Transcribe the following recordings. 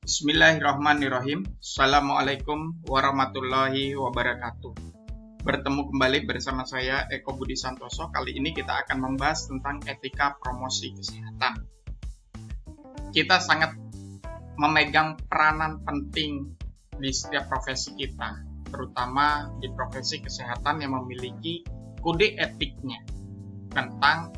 Bismillahirrahmanirrahim. Assalamualaikum warahmatullahi wabarakatuh. Bertemu kembali bersama saya Eko Budi Santoso. Kali ini kita akan membahas tentang etika promosi kesehatan. Kita sangat memegang peranan penting di setiap profesi kita, terutama di profesi kesehatan yang memiliki kode etiknya tentang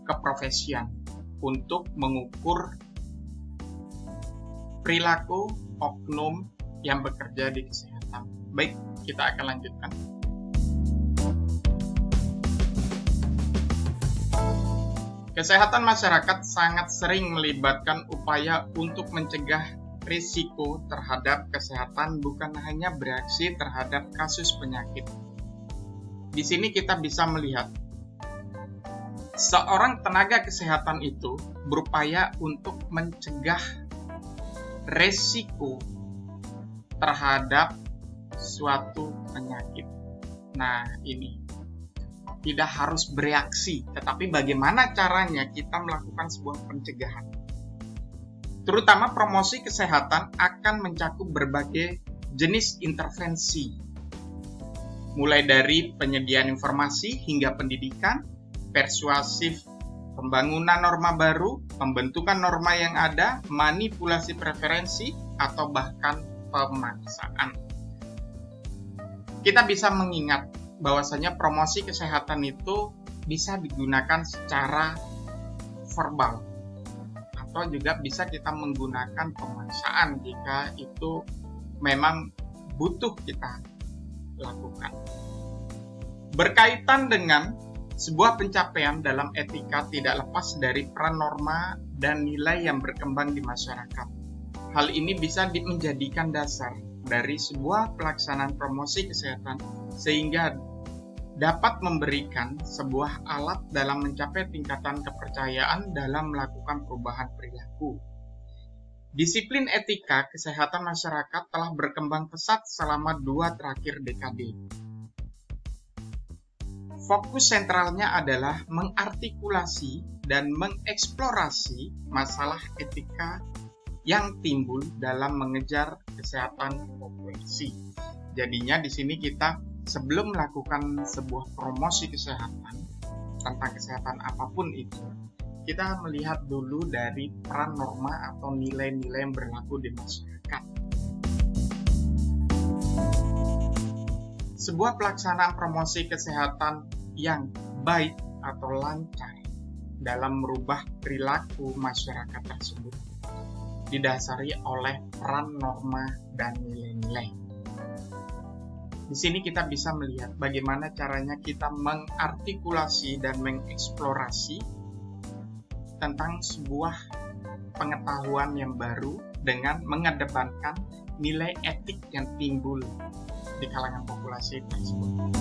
keprofesian untuk mengukur perilaku oknum yang bekerja di kesehatan. Baik, kita akan lanjutkan. Kesehatan masyarakat sangat sering melibatkan upaya untuk mencegah risiko terhadap kesehatan, bukan hanya bereaksi terhadap kasus penyakit. Di sini kita bisa melihat seorang tenaga kesehatan itu berupaya untuk mencegah resiko terhadap suatu penyakit. Nah, ini tidak harus bereaksi, tetapi bagaimana caranya kita melakukan sebuah pencegahan. Terutama promosi kesehatan akan mencakup berbagai jenis intervensi, mulai dari penyediaan informasi hingga pendidikan, persuasif, pembangunan norma baru, pembentukan norma yang ada, manipulasi preferensi, atau bahkan pemaksaan. Kita bisa mengingat bahwasanya promosi kesehatan itu bisa digunakan secara verbal, atau juga bisa kita menggunakan pemaksaan jika itu memang butuh kita lakukan. Berkaitan dengan sebuah pencapaian dalam etika tidak lepas dari peran norma dan nilai yang berkembang di masyarakat. Hal ini bisa menjadikan dasar dari sebuah pelaksanaan promosi kesehatan sehingga dapat memberikan sebuah alat dalam mencapai tingkatan kepercayaan dalam melakukan perubahan perilaku. Disiplin etika kesehatan masyarakat telah berkembang pesat selama 2 terakhir dekade. Fokus sentralnya adalah mengartikulasi dan mengeksplorasi masalah etika yang timbul dalam mengejar kesehatan populasi. Jadinya di sini kita sebelum melakukan sebuah promosi kesehatan tentang kesehatan apapun itu, kita melihat dulu dari peran norma atau nilai-nilai yang berlaku di masyarakat. Sebuah pelaksanaan promosi kesehatan yang baik atau lancar dalam merubah perilaku masyarakat tersebut didasari oleh peran norma dan nilai-nilai. Di sini kita bisa melihat bagaimana caranya kita mengartikulasi dan mengeksplorasi tentang sebuah pengetahuan yang baru dengan mengedepankan nilai etik yang timbul di kalangan populasi tersebut.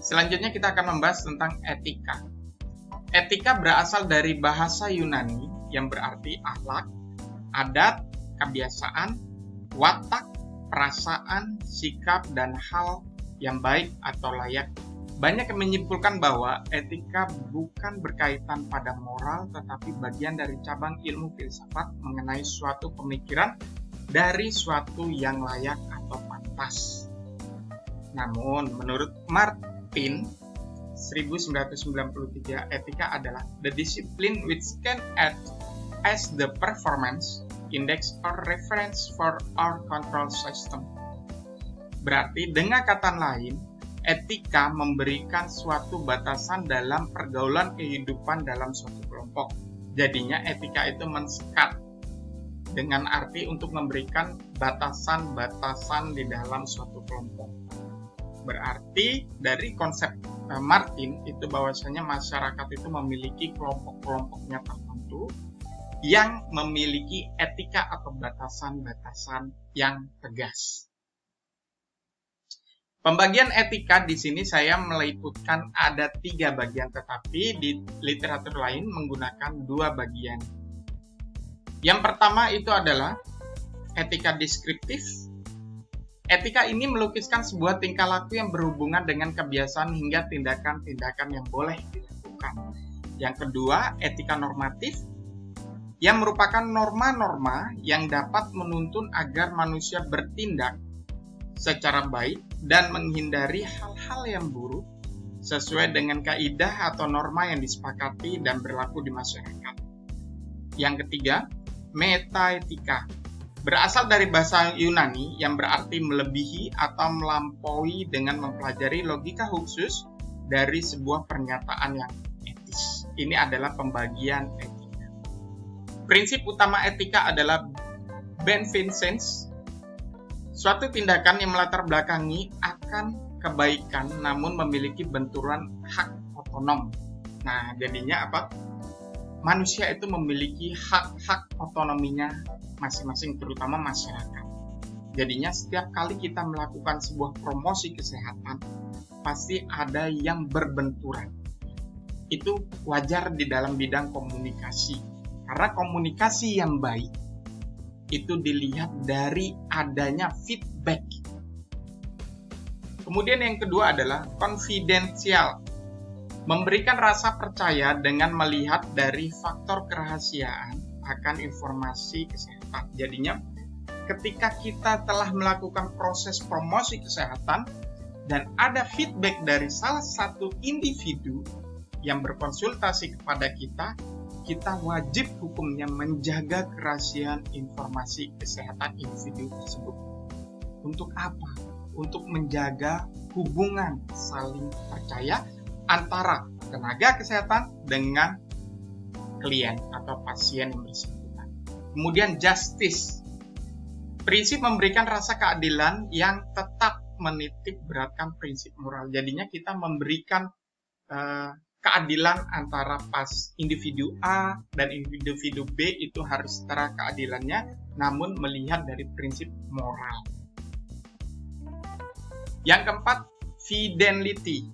Selanjutnya kita akan membahas tentang etika. Etika berasal dari bahasa Yunani yang berarti akhlak, adat, kebiasaan, watak, perasaan, sikap, dan hal yang baik atau layak. Banyak yang menyimpulkan bahwa etika bukan berkaitan pada moral, tetapi bagian dari cabang ilmu filsafat mengenai suatu pemikiran dari suatu yang layak atau pantas. Namun, menurut Martin 1993, etika adalah the discipline which can act as the performance index or reference for our control system. Berarti, dengan kata lain, etika memberikan suatu batasan dalam pergaulan kehidupan dalam suatu kelompok. Jadinya etika itu mensekat dengan arti untuk memberikan batasan-batasan di dalam suatu kelompok. Berarti dari konsep Martin itu bahwasanya masyarakat itu memiliki kelompok-kelompoknya tertentu yang memiliki etika atau batasan-batasan yang tegas. Pembagian etika di sini saya meliputkan ada 3 bagian, tetapi di literatur lain menggunakan 2 bagian. Yang pertama itu adalah etika deskriptif. Etika ini melukiskan sebuah tingkah laku yang berhubungan dengan kebiasaan hingga tindakan-tindakan yang boleh dilakukan. Yang kedua, etika normatif, yang merupakan norma-norma yang dapat menuntun agar manusia bertindak secara baik dan menghindari hal-hal yang buruk sesuai dengan kaidah atau norma yang disepakati dan berlaku di masyarakat. Yang ketiga, metaetika. Berasal dari bahasa Yunani yang berarti melebihi atau melampaui dengan mempelajari logika khusus dari sebuah pernyataan yang etis. Ini adalah pembagian etika. Prinsip utama etika adalah beneficence, suatu tindakan yang melatar belakangi akan kebaikan namun memiliki benturan hak otonom. Nah, jadinya apa? Manusia itu memiliki hak-hak otonominya masing-masing, terutama masyarakat. Jadinya setiap kali kita melakukan sebuah promosi kesehatan, pasti ada yang berbenturan. Itu wajar di dalam bidang komunikasi. Karena komunikasi yang baik itu dilihat dari adanya feedback. Kemudian yang kedua adalah confidential. Memberikan rasa percaya dengan melihat dari faktor kerahasiaan akan informasi kesehatan. Jadinya ketika kita telah melakukan proses promosi kesehatan dan ada feedback dari salah satu individu yang berkonsultasi kepada kita, kita wajib hukumnya menjaga kerahasiaan informasi kesehatan individu tersebut. Untuk apa? Untuk menjaga hubungan saling percaya antara tenaga kesehatan dengan klien atau pasien yang bersangkutan. Kemudian justice. Prinsip memberikan rasa keadilan yang tetap menitik beratkan prinsip moral. Jadinya kita memberikan keadilan antara individu A dan individu B itu harus setara keadilannya, namun melihat dari prinsip moral. Yang keempat, fidelity.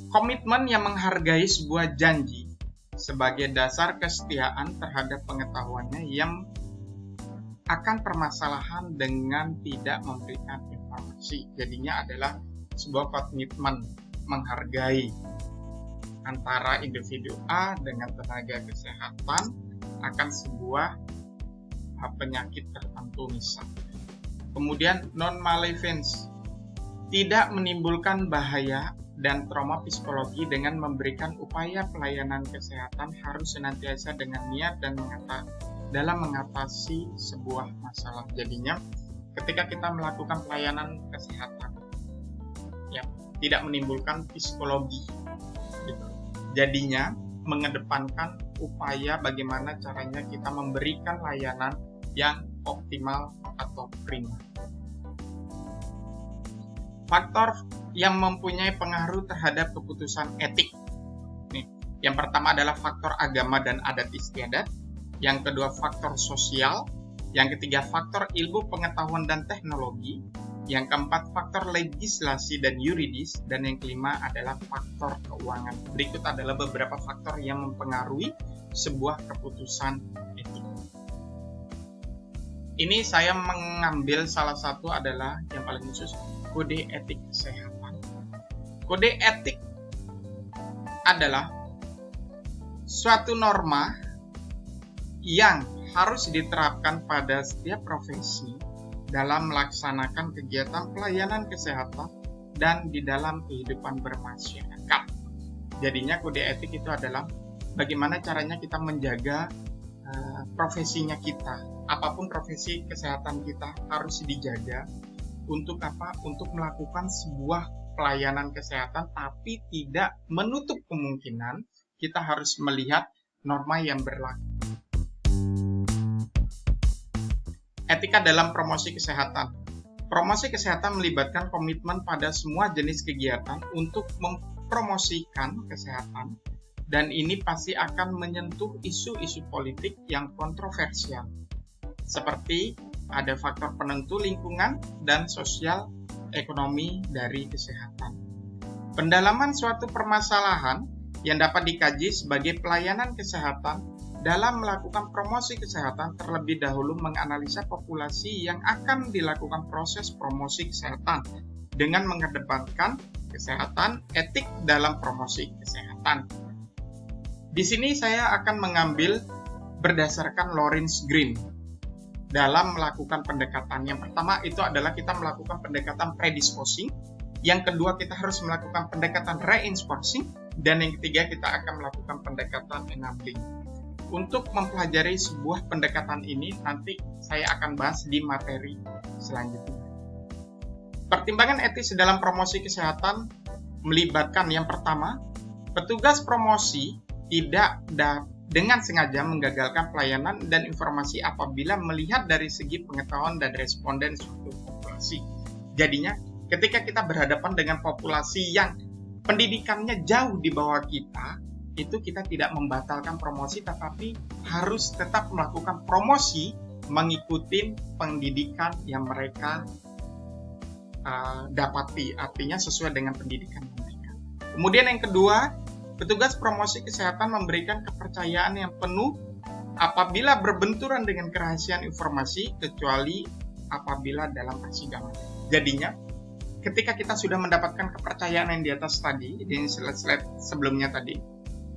Komitmen yang menghargai sebuah janji sebagai dasar kesetiaan terhadap pengetahuannya yang akan permasalahan dengan tidak memberikan informasi. Jadinya adalah sebuah komitmen menghargai antara individu A dengan tenaga kesehatan akan sebuah penyakit tertentu misalnya. Kemudian non-malevolence, tidak menimbulkan bahaya dan trauma psikologi dengan memberikan upaya pelayanan kesehatan harus senantiasa dengan niat dan dalam mengatasi sebuah masalah. Jadinya ketika kita melakukan pelayanan kesehatan ya tidak menimbulkan psikologi gitu. Jadinya mengedepankan upaya bagaimana caranya kita memberikan layanan yang optimal atau prima. Faktor yang mempunyai pengaruh terhadap keputusan etik. Nih, yang pertama adalah faktor agama dan adat istiadat. Yang kedua faktor sosial. Yang ketiga faktor ilmu pengetahuan dan teknologi. Yang keempat faktor legislasi dan yuridis. Dan yang kelima adalah faktor keuangan. Berikut adalah beberapa faktor yang mempengaruhi sebuah keputusan etik. Ini saya mengambil salah satu adalah yang paling khusus, kode etik kesehatan. Kode etik adalah suatu norma yang harus diterapkan pada setiap profesi dalam melaksanakan kegiatan pelayanan kesehatan dan di dalam kehidupan bermasyarakat. Jadinya kode etik itu adalah bagaimana caranya kita menjaga profesinya kita. Apapun profesi kesehatan kita harus dijaga. Untuk apa? Untuk melakukan sebuah pelayanan kesehatan, tapi tidak menutup kemungkinan kita harus melihat norma yang berlaku. Etika dalam promosi kesehatan. Promosi kesehatan melibatkan komitmen pada semua jenis kegiatan untuk mempromosikan kesehatan, dan ini pasti akan menyentuh isu-isu politik yang kontroversial, seperti ada faktor penentu lingkungan dan sosial ekonomi dari kesehatan. Pendalaman suatu permasalahan yang dapat dikaji sebagai pelayanan kesehatan dalam melakukan promosi kesehatan terlebih dahulu menganalisa populasi yang akan dilakukan proses promosi kesehatan dengan mengedepankan kesehatan etik dalam promosi kesehatan. Di sini saya akan mengambil berdasarkan Lawrence Green dalam melakukan pendekatan. Yang pertama itu adalah kita melakukan pendekatan predisposing. Yang kedua kita harus melakukan pendekatan reinforcing. Dan yang ketiga kita akan melakukan pendekatan enabling. Untuk mempelajari sebuah pendekatan ini nanti saya akan bahas di materi selanjutnya. Pertimbangan etis dalam promosi kesehatan melibatkan yang pertama, petugas promosi tidak dengan sengaja menggagalkan pelayanan dan informasi apabila melihat dari segi pengetahuan dan responden suatu populasi. Jadinya, ketika kita berhadapan dengan populasi yang pendidikannya jauh di bawah kita, itu kita tidak membatalkan promosi, tetapi harus tetap melakukan promosi mengikuti pendidikan yang mereka dapati, artinya sesuai dengan pendidikan mereka. Kemudian yang kedua, petugas promosi kesehatan memberikan kepercayaan yang penuh apabila berbenturan dengan kerahasiaan informasi, kecuali apabila dalam persidangan. Jadinya, ketika kita sudah mendapatkan kepercayaan yang di atas tadi, di slide sebelumnya tadi,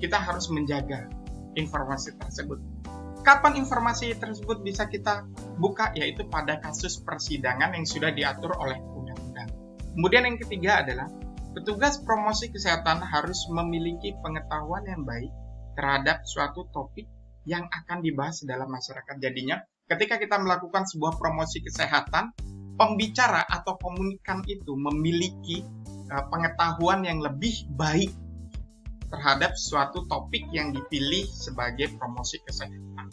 kita harus menjaga informasi tersebut. Kapan informasi tersebut bisa kita buka? Yaitu pada kasus persidangan yang sudah diatur oleh undang-undang. Kemudian yang ketiga adalah petugas promosi kesehatan harus memiliki pengetahuan yang baik terhadap suatu topik yang akan dibahas dalam masyarakat. Jadinya, ketika kita melakukan sebuah promosi kesehatan, pembicara atau komunikan itu memiliki pengetahuan yang lebih baik terhadap suatu topik yang dipilih sebagai promosi kesehatan.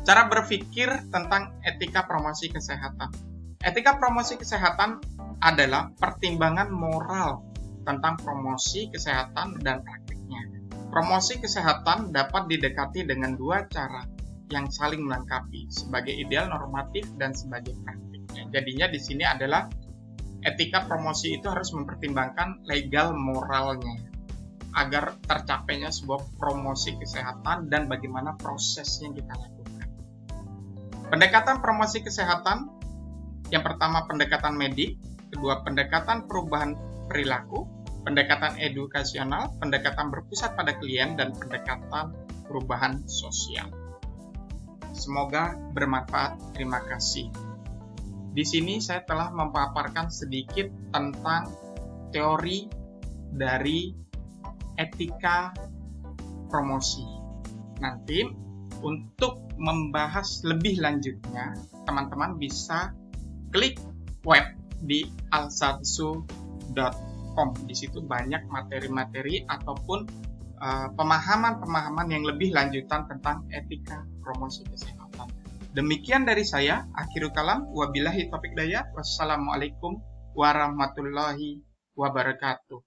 Cara berpikir tentang etika promosi kesehatan. Etika promosi kesehatan adalah pertimbangan moral tentang promosi kesehatan dan praktiknya. Promosi kesehatan dapat didekati dengan dua cara yang saling melengkapi, sebagai ideal normatif dan sebagai praktiknya. Jadinya di sini adalah etika promosi itu harus mempertimbangkan legal moralnya agar tercapainya sebuah promosi kesehatan dan bagaimana prosesnya kita lakukan. Pendekatan promosi kesehatan, yang pertama pendekatan medik, kedua pendekatan perubahan perilaku, pendekatan edukasional, pendekatan berpusat pada klien, dan pendekatan perubahan sosial. Semoga bermanfaat. Terima kasih. Di sini saya telah memaparkan sedikit tentang teori dari etika promosi. Nanti untuk membahas lebih lanjutnya, teman-teman bisa klik web di alsatsu.com. Di situ banyak materi-materi ataupun pemahaman-pemahaman yang lebih lanjutan tentang etika promosi kesehatan. Demikian dari saya, akhirul kalam, wabillahi taufiq hidayah, wassalamualaikum warahmatullahi wabarakatuh.